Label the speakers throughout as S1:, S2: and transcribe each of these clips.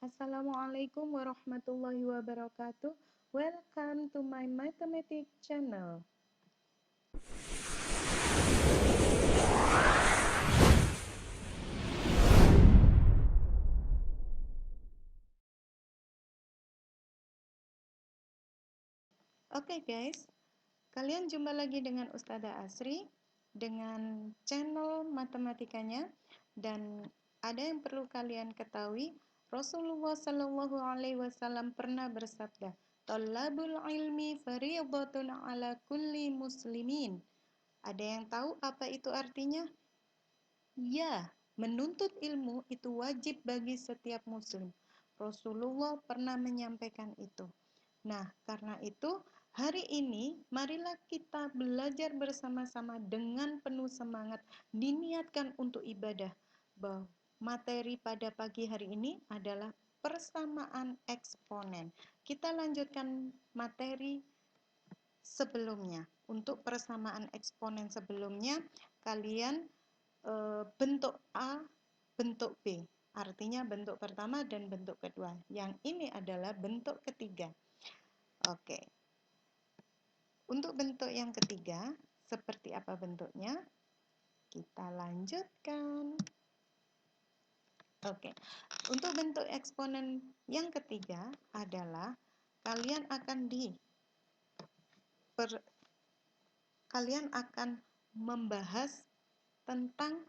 S1: Assalamualaikum warahmatullahi wabarakatuh. Welcome to my mathematics channel. Oke guys, kalian jumpa lagi dengan Ustazah Asri dengan channel matematikanya, dan ada yang perlu kalian ketahui, Rasulullah Shallallahu Alaihi Wasallam pernah bersabda, "Thalabul ilmi fardhatun ala kulli muslimin." Ada yang tahu apa itu artinya? Ya, menuntut ilmu itu wajib bagi setiap muslim. Rasulullah pernah menyampaikan itu. Nah, karena itu, hari ini marilah kita belajar bersama-sama dengan penuh semangat, diniatkan untuk ibadah. Bahwa materi pada pagi hari ini adalah persamaan eksponen. Kita lanjutkan materi sebelumnya. Untuk persamaan eksponen sebelumnya, kalian bentuk A, bentuk B. Artinya bentuk pertama dan bentuk kedua. Yang ini adalah bentuk ketiga. Oke. Untuk bentuk yang ketiga, seperti apa bentuknya? Kita lanjutkan. Oke. Untuk bentuk eksponen yang ketiga adalah kalian akan membahas tentang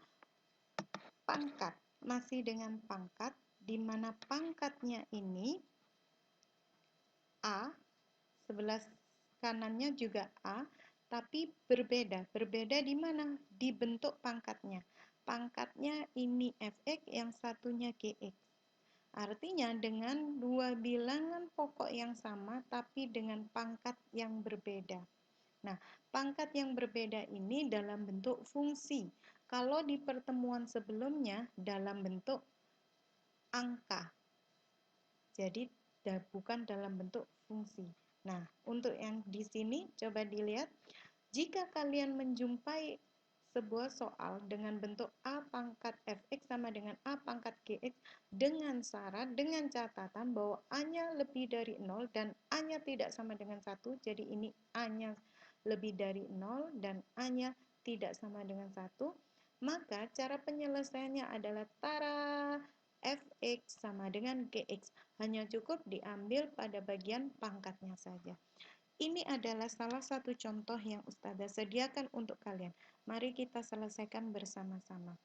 S1: pangkat. Masih dengan pangkat, di mana pangkatnya ini A, sebelah kanannya juga A, tapi berbeda. Berbeda di mana? Di bentuk pangkatnya. Pangkatnya ini Fx, yang satunya Gx. Artinya dengan dua bilangan pokok yang sama, tapi dengan pangkat yang berbeda. Nah, pangkat yang berbeda ini dalam bentuk fungsi. Kalau di pertemuan sebelumnya dalam bentuk angka. Jadi bukan dalam bentuk fungsi. Nah, untuk yang di sini coba dilihat, jika kalian menjumpai sebuah soal dengan bentuk A pangkat Fx sama dengan A pangkat Gx dengan syarat, dengan catatan bahwa A-nya lebih dari 0 dan A-nya tidak sama dengan 1, jadi ini A-nya lebih dari 0 dan A-nya tidak sama dengan 1, maka cara penyelesaiannya adalah tara Fx sama dengan Gx. Hanya cukup diambil pada bagian pangkatnya saja. Ini adalah salah satu contoh yang Ustazah sediakan untuk kalian. Mari kita selesaikan bersama-sama.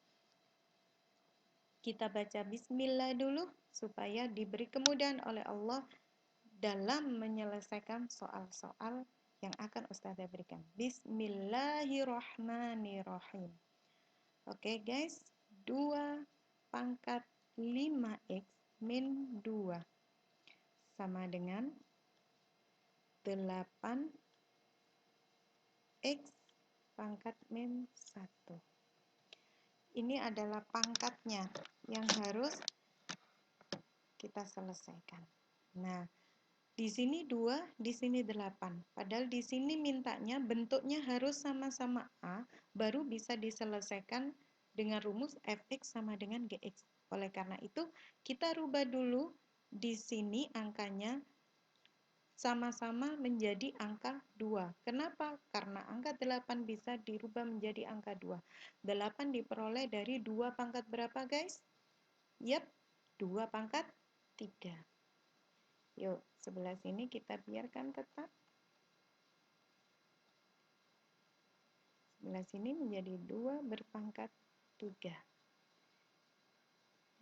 S1: Kita baca bismillah dulu supaya diberi kemudahan oleh Allah dalam menyelesaikan soal-soal yang akan Ustazah berikan. Bismillahirrahmanirrahim. Oke guys, 2 pangkat 5x min 2 sama dengan 8x pangkat min 1. Ini adalah pangkatnya yang harus kita selesaikan. Nah, di sini 2, di sini 8. Padahal di sini mintanya bentuknya harus sama-sama A, baru bisa diselesaikan dengan rumus Fx sama dengan Gx. Oleh karena itu, kita rubah dulu di sini angkanya sama-sama menjadi angka 2. Kenapa? Karena angka 8 bisa dirubah menjadi angka 2. 8 diperoleh dari 2 pangkat berapa guys? Yap, 2 pangkat 3. Yuk, sebelah sini kita biarkan tetap. Sebelah sini menjadi 2 berpangkat 3.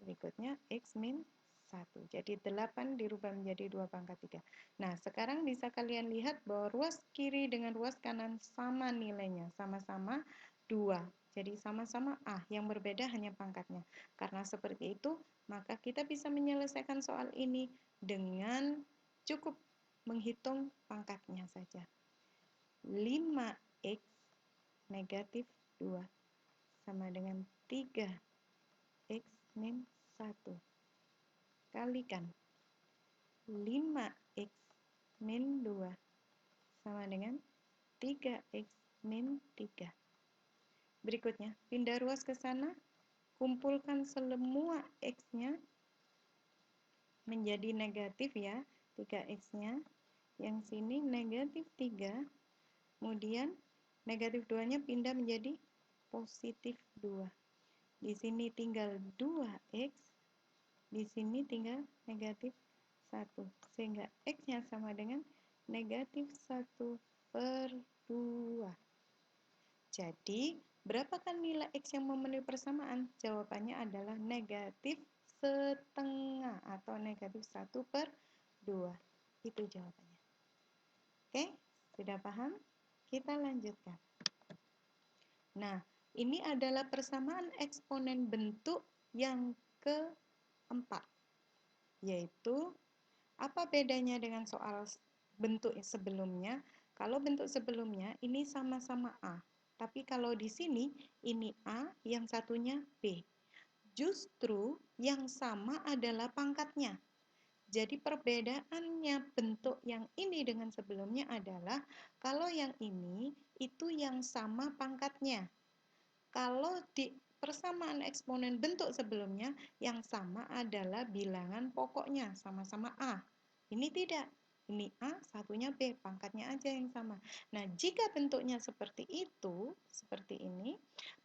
S1: Berikutnya X min 1. Jadi 8 dirubah menjadi 2 pangkat 3. Nah, sekarang bisa kalian lihat bahwa ruas kiri dengan ruas kanan sama nilainya. Sama-sama 2. Jadi sama-sama A, yang berbeda hanya pangkatnya. Karena seperti itu, maka kita bisa menyelesaikan soal ini dengan cukup menghitung pangkatnya saja. 5x negatif 2 sama dengan 3x min 1. Kalikan 5x min 2 sama dengan 3x min 3. Berikutnya, pindah ruas ke sana, kumpulkan semua x-nya, menjadi negatif ya, 3x-nya. Yang sini negatif 3, kemudian negatif 2-nya pindah menjadi positif 2. Di sini tinggal 2x, di sini tinggal negatif 1. Sehingga x-nya sama dengan negatif 1 per 2. Jadi, berapakah nilai X yang memenuhi persamaan? Jawabannya adalah negatif setengah atau negatif 1 per 2. Itu jawabannya. Oke, sudah paham? Kita lanjutkan. Nah, ini adalah persamaan eksponen bentuk yang keempat. Yaitu, apa bedanya dengan soal bentuk sebelumnya? Kalau bentuk sebelumnya, ini sama-sama A. Tapi kalau di sini, ini A, yang satunya B. Justru yang sama adalah pangkatnya. Jadi perbedaannya bentuk yang ini dengan sebelumnya adalah kalau yang ini itu yang sama pangkatnya. Kalau di persamaan eksponen bentuk sebelumnya, yang sama adalah bilangan pokoknya, sama-sama A. Ini tidak. Ini A, satunya B, pangkatnya aja yang sama. Nah, jika bentuknya seperti itu, seperti ini,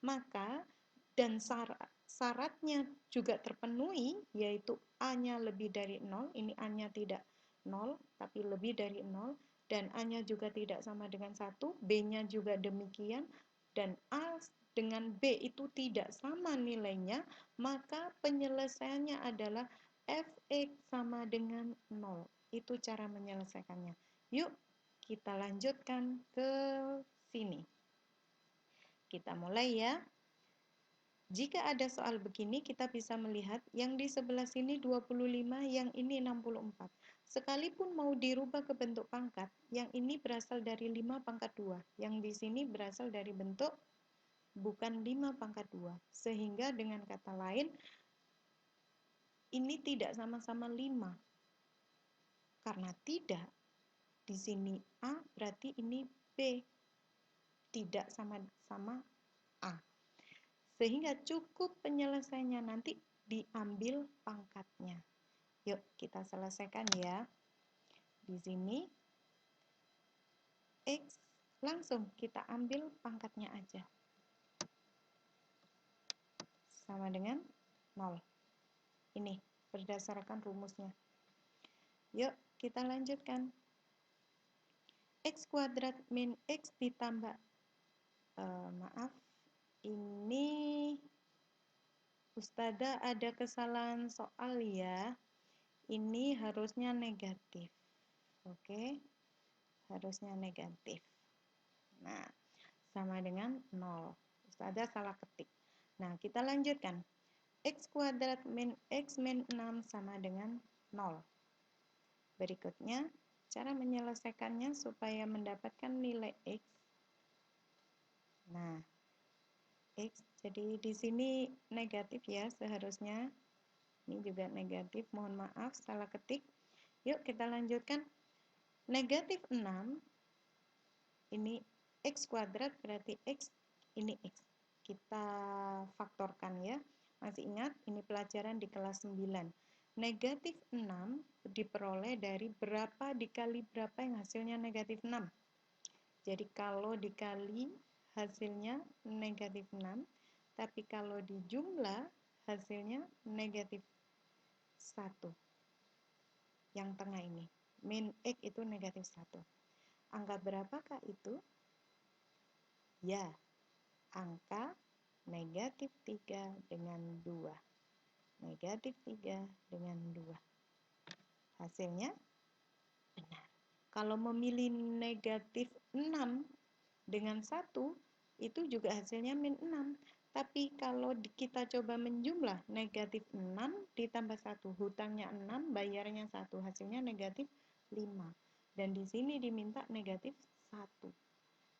S1: maka dan syaratnya juga terpenuhi, yaitu A-nya lebih dari 0, ini A-nya tidak 0, tapi lebih dari 0, dan A-nya juga tidak sama dengan 1, B-nya juga demikian, dan A dengan B itu tidak sama nilainya, maka penyelesaiannya adalah Fx sama dengan 0. Itu cara menyelesaikannya. Yuk, kita lanjutkan ke sini. Kita mulai ya. Jika ada soal begini, kita bisa melihat yang di sebelah sini 25, yang ini 64. Sekalipun mau dirubah ke bentuk pangkat, yang ini berasal dari 5 pangkat 2. Yang di sini berasal dari bentuk bukan 5 pangkat 2. Sehingga dengan kata lain, ini tidak sama-sama 5. Karena tidak, di sini A berarti ini B. Tidak sama-sama A. Sehingga cukup penyelesaiannya nanti diambil pangkatnya. Yuk, kita selesaikan ya. Di sini, X langsung kita ambil pangkatnya aja. Sama dengan 0. Ini berdasarkan rumusnya. Yuk, kita lanjutkan. X kuadrat min X ditambah, ini Ustazah ada kesalahan soal ya. Ini harusnya negatif. Oke, harusnya negatif. Nah, sama dengan 0. Ustazah salah ketik. Nah, kita lanjutkan. X kuadrat min X min 6 sama dengan 0. Berikutnya, cara menyelesaikannya supaya mendapatkan nilai X. Nah, X, jadi di sini negatif ya seharusnya. Ini juga negatif, mohon maaf, salah ketik. Yuk kita lanjutkan. Negatif 6, ini X kuadrat berarti X, ini X. Kita faktorkan ya. Masih ingat, ini pelajaran di kelas 9. Negatif 6 diperoleh dari berapa dikali berapa yang hasilnya negatif 6. Jadi kalau dikali hasilnya negatif 6, tapi kalau dijumlah hasilnya negatif 1. Yang tengah ini. Min X itu negatif 1. Angka berapakah itu? Ya, angka negatif 3 dengan 2. Negatif 3 dengan 2. Hasilnya benar. Kalau memilih negatif 6 dengan 1, itu juga hasilnya min 6. Tapi kalau kita coba menjumlah negatif 6 ditambah 1, hutangnya 6, bayarnya 1, hasilnya negatif 5. Dan di sini diminta negatif 1.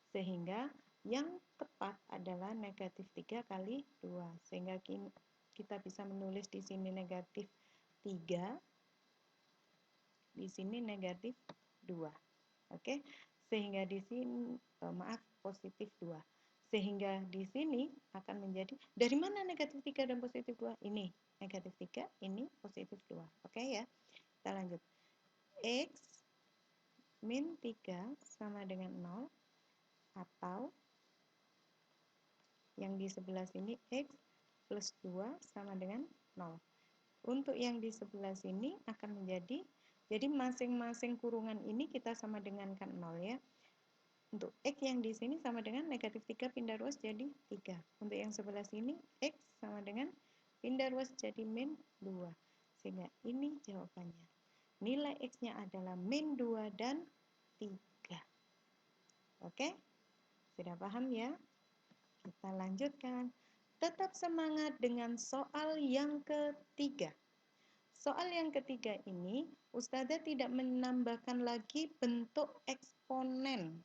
S1: Sehingga yang tepat adalah negatif 3 kali 2. Sehingga kita bisa menulis di sini negatif 3, di sini negatif 2. Oke, sehingga di sini, positif 2. Sehingga di sini akan menjadi, dari mana negatif 3 dan positif 2? Ini negatif 3, ini positif 2. Oke ya. kita lanjut. X min 3 sama dengan 0, atau yang di sebelah sini X plus 2 sama dengan 0. Untuk yang di sebelah sini akan menjadi, jadi masing-masing kurungan ini kita sama dengankan 0 ya. Untuk X yang di sini sama dengan negatif 3 pindah ruas jadi 3. Untuk yang sebelah sini X sama dengan pindah ruas jadi min 2. Sehingga ini jawabannya. Nilai X-nya adalah min 2 dan 3. Oke? Sudah paham ya? Kita lanjutkan. Tetap semangat dengan soal yang ketiga. Soal yang ketiga ini, Ustazah tidak menambahkan lagi bentuk eksponen.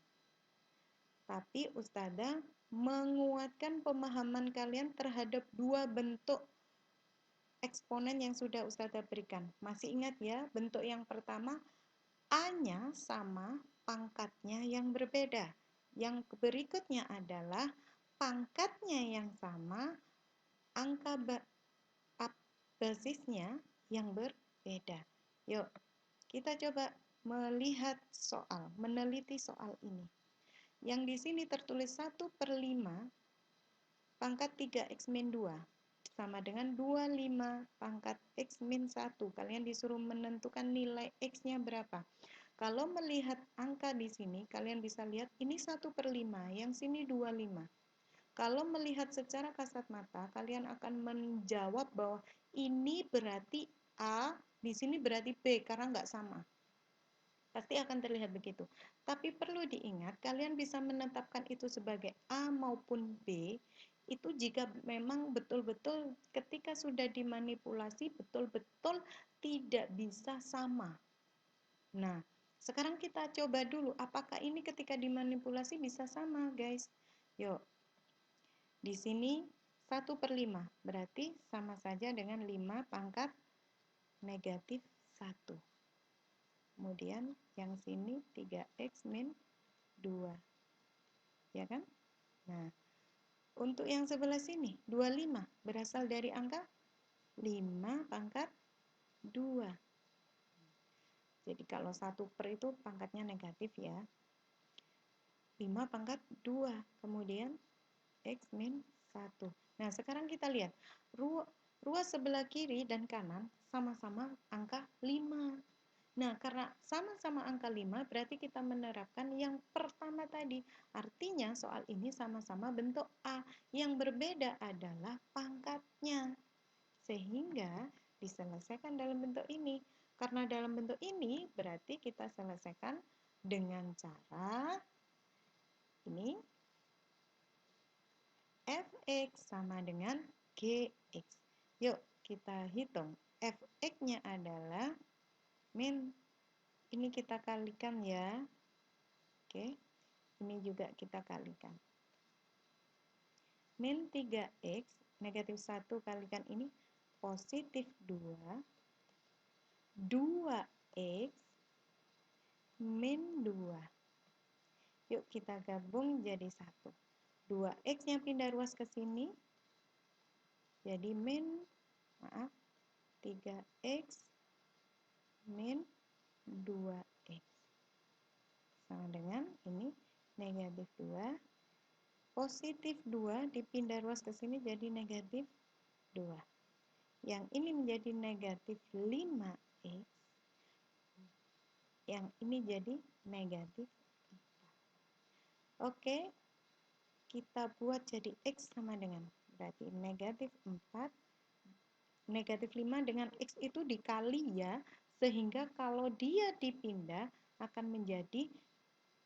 S1: Tapi Ustazah menguatkan pemahaman kalian terhadap dua bentuk eksponen yang sudah Ustazah berikan. Masih ingat ya, bentuk yang pertama, A-nya sama, pangkatnya yang berbeda. Yang berikutnya adalah pangkatnya yang sama, angka basisnya yang berbeda. Yuk, kita coba melihat soal, meneliti soal ini. Yang di sini tertulis 1/5 pangkat 3x min 2 sama dengan 25 pangkat x min 1. Kalian disuruh menentukan nilai x-nya berapa. Kalau melihat angka di sini, kalian bisa lihat ini 1/5, yang sini 25. Kalau melihat secara kasat mata, kalian akan menjawab bahwa ini berarti A, di sini berarti B, karena nggak sama. Pasti akan terlihat begitu. Tapi perlu diingat, kalian bisa menetapkan itu sebagai A maupun B, itu jika memang betul-betul ketika sudah dimanipulasi, betul-betul tidak bisa sama. Nah, sekarang kita coba dulu, apakah ini ketika dimanipulasi bisa sama, guys? Yuk, di sini 1/5, berarti sama saja dengan 5 pangkat negatif 1. Kemudian yang sini 3x min 2. Ya kan? Nah, untuk yang sebelah sini 25 berasal dari angka 5 pangkat 2. Jadi kalau 1/, itu pangkatnya negatif ya. 5 pangkat 2. Kemudian x min 1. Nah, sekarang kita lihat. Ruas sebelah kiri dan kanan sama-sama angka 5. Nah, karena sama-sama angka 5, berarti kita menerapkan yang pertama tadi. Artinya soal ini sama-sama bentuk A. Yang berbeda adalah pangkatnya. Sehingga diselesaikan dalam bentuk ini. Karena dalam bentuk ini, berarti kita selesaikan dengan cara ini. Fx sama dengan Gx. Yuk, kita hitung. Fx-nya adalah min, ini kita kalikan ya. Oke, ini juga kita kalikan. Min 3x, negatif 1 kalikan ini, positif 2. 2x min 2. Yuk kita gabung jadi 1. 2x-nya pindah ruas ke sini. Jadi 3x min 2x. Sama dengan ini negatif 2. Positif 2 dipindah ruas ke sini jadi negatif 2. Yang ini menjadi negatif 5x. Yang ini jadi negatif 4. Oke, kita buat jadi x sama dengan, berarti negatif 4, negatif 5 dengan x itu dikali ya, sehingga kalau dia dipindah akan menjadi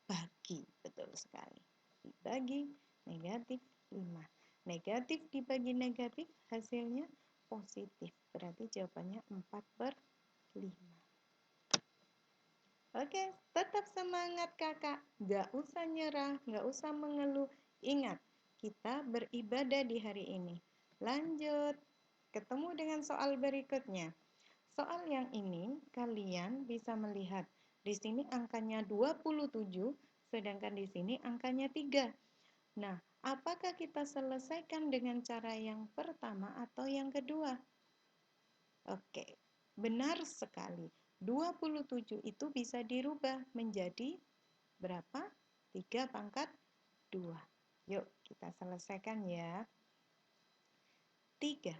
S1: bagi, betul sekali. Dibagi negatif 5. Negatif dibagi negatif, hasilnya positif. Berarti jawabannya 4/5. Oke, tetap semangat kakak. Gak usah nyerah, gak usah mengeluh. Ingat, kita beribadah di hari ini. Lanjut, ketemu dengan soal berikutnya. Soal yang ini, kalian bisa melihat. Di sini angkanya 27, sedangkan di sini angkanya 3. Nah, apakah kita selesaikan dengan cara yang pertama atau yang kedua? Oke, benar sekali. 27 itu bisa dirubah menjadi berapa? 3 pangkat 2. Yuk, kita selesaikan ya. 3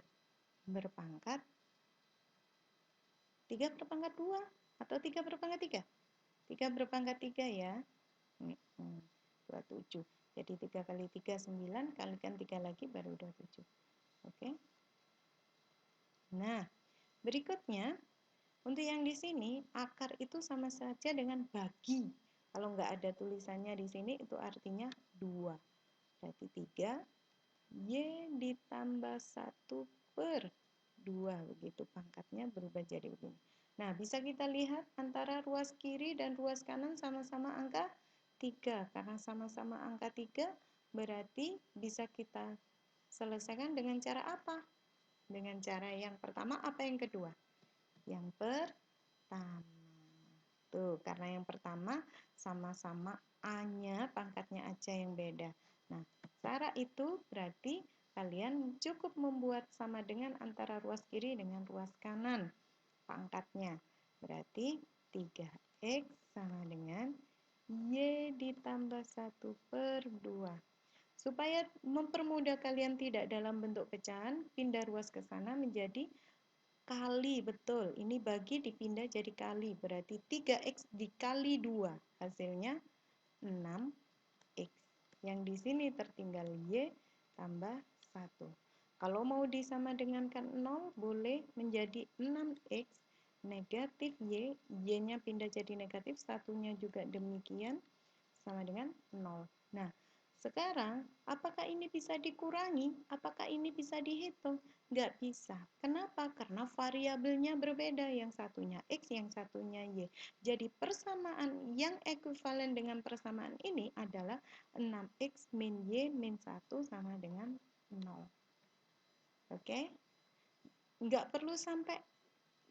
S1: berpangkat 2 atau 3 berpangkat 3? 3 berpangkat 3 ya. 27. Jadi 3 kali 3 9, kalikan 3 lagi baru 27. Oke. Nah, berikutnya untuk yang di sini akar itu sama saja dengan bagi. Kalau nggak ada tulisannya di sini itu artinya 2. Berarti 3 Y ditambah 1 per 2. Begitu pangkatnya berubah jadi begini. Nah, bisa kita lihat antara ruas kiri dan ruas kanan sama-sama angka 3. Karena sama-sama angka 3, berarti bisa kita selesaikan dengan cara apa? Dengan cara yang pertama apa yang kedua? Yang pertama. Tuh, karena yang pertama sama-sama A-nya, pangkatnya aja yang beda. Nah, cara itu berarti kalian cukup membuat sama dengan antara ruas kiri dengan ruas kanan pangkatnya. Berarti 3X sama dengan Y ditambah 1 per 2. Supaya mempermudah kalian tidak dalam bentuk pecahan, pindah ruas ke sana menjadi kali, betul. Ini bagi dipindah jadi kali, berarti 3X dikali 2. Hasilnya 6X. Yang di sini tertinggal Y tambah 1. Kalau mau disama dengankan 0, boleh menjadi 6X negatif Y. Y-nya pindah jadi negatif, satunya juga demikian, sama dengan 0. Nah, sekarang, apakah ini bisa dikurangi? Apakah ini bisa dihitung? Nggak bisa. Kenapa? Karena variabelnya berbeda. Yang satunya X, yang satunya Y. Jadi persamaan yang ekuivalen dengan persamaan ini adalah 6X min Y min 1 sama dengan 0. Oke? Nggak perlu sampai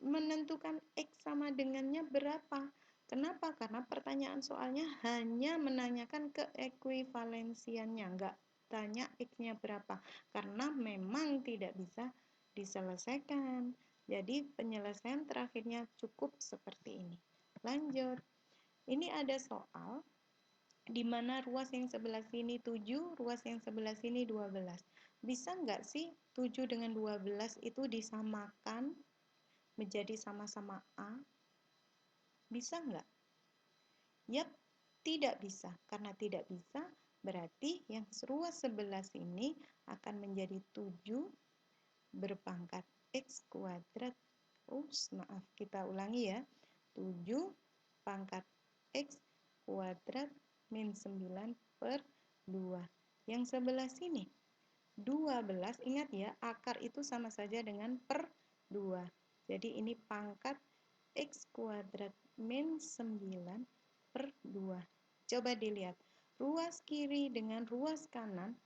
S1: menentukan X sama dengannya berapa. Kenapa? Karena pertanyaan soalnya hanya menanyakan keekuivalensiannya, nggak tanya X-nya berapa. Karena memang tidak bisa diselesaikan. Jadi penyelesaian terakhirnya cukup seperti ini. Lanjut. Ini ada soal di mana ruas yang sebelah sini 7, ruas yang sebelah sini 12. Bisa nggak sih 7 dengan 12 itu disamakan menjadi sama-sama A? Bisa nggak? Yap, tidak bisa. Karena tidak bisa, berarti yang ruas sebelah sini akan menjadi 7 berpangkat X kuadrat. Maaf, kita ulangi ya. 7 pangkat X kuadrat min 9 per 2. Yang sebelah sini, 12, ingat ya, akar itu sama saja dengan per 2. Jadi ini pangkat X kuadrat min 9 per 2. Coba dilihat, ruas kiri dengan ruas kanan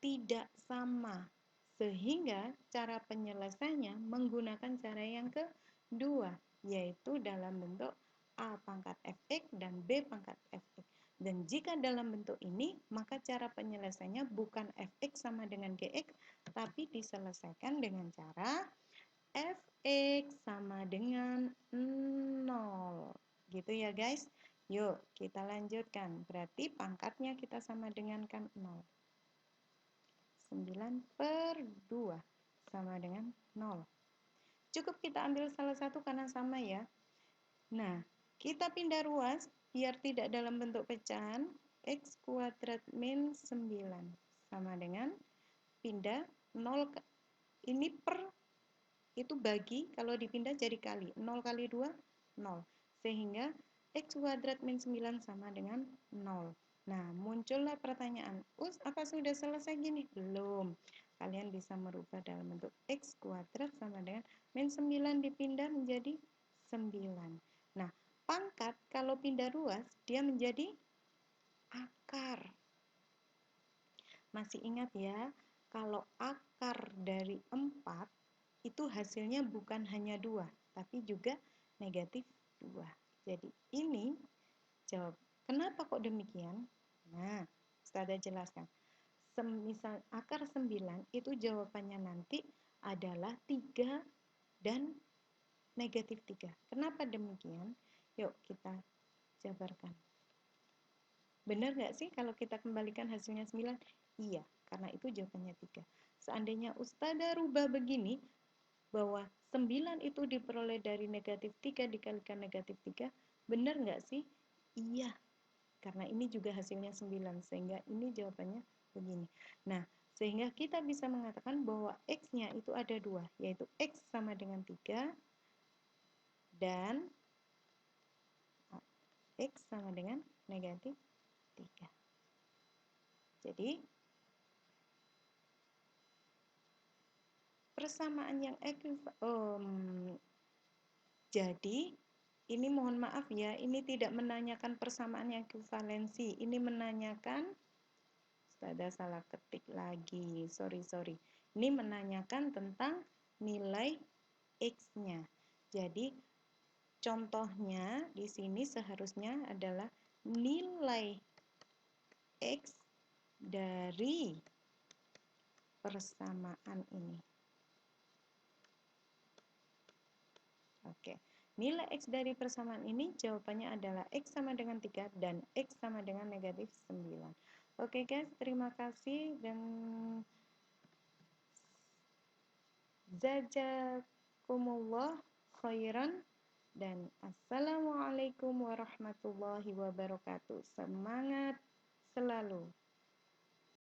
S1: tidak sama. Sehingga cara penyelesaiannya menggunakan cara yang kedua, yaitu dalam bentuk A pangkat Fx dan B pangkat Fx. Dan jika dalam bentuk ini, maka cara penyelesaiannya bukan Fx sama dengan Gx, tapi diselesaikan dengan cara Fx sama dengan 0. Gitu ya guys. Yuk, kita lanjutkan. Berarti pangkatnya kita sama dengan kan 0. 9 per 2 sama dengan 0. Cukup kita ambil salah satu karena sama ya. Nah, kita pindah ruas biar tidak dalam bentuk pecahan. X kuadrat min 9 sama dengan pindah 0. Ini per, itu bagi, kalau dipindah jadi kali. 0 kali 2, 0. Sehingga X kuadrat min 9 sama dengan 0. Nah, muncullah pertanyaan, apa sudah selesai gini? Belum. Kalian bisa merubah dalam bentuk X kuadrat sama dengan min 9 dipindah menjadi 9. Nah, pangkat kalau pindah ruas, dia menjadi akar. Masih ingat ya, kalau akar dari 4, itu hasilnya bukan hanya 2, tapi juga negatif 2. Jadi ini jawab. Kenapa kok demikian? Nah, Ustazah jelaskan. Semisal akar 9 itu jawabannya nanti adalah 3 dan negatif 3. Kenapa demikian? Yuk kita jabarkan. Benar nggak sih kalau kita kembalikan hasilnya 9? Iya, karena itu jawabannya 3. Seandainya Ustazah rubah begini, bahwa 9 itu diperoleh dari negatif 3 dikalikan negatif 3, benar nggak sih? Iya, karena ini juga hasilnya 9, sehingga ini jawabannya begini. Nah, sehingga kita bisa mengatakan bahwa X-nya itu ada 2, yaitu X sama dengan 3 dan X sama dengan negatif 3. Jadi, persamaan yang jadi, ini mohon maaf ya, ini tidak menanyakan persamaan yang ekuivalensi. Ini menanyakan, ada salah ketik lagi, sorry. Ini menanyakan tentang nilai X-nya. Jadi, contohnya di sini seharusnya adalah nilai X dari persamaan ini. Oke. Nilai X dari persamaan ini jawabannya adalah X sama dengan 3 dan X sama dengan negatif 9. Oke guys, terima kasih dan jazakumullah khairan dan assalamualaikum warahmatullahi wabarakatuh. Semangat selalu.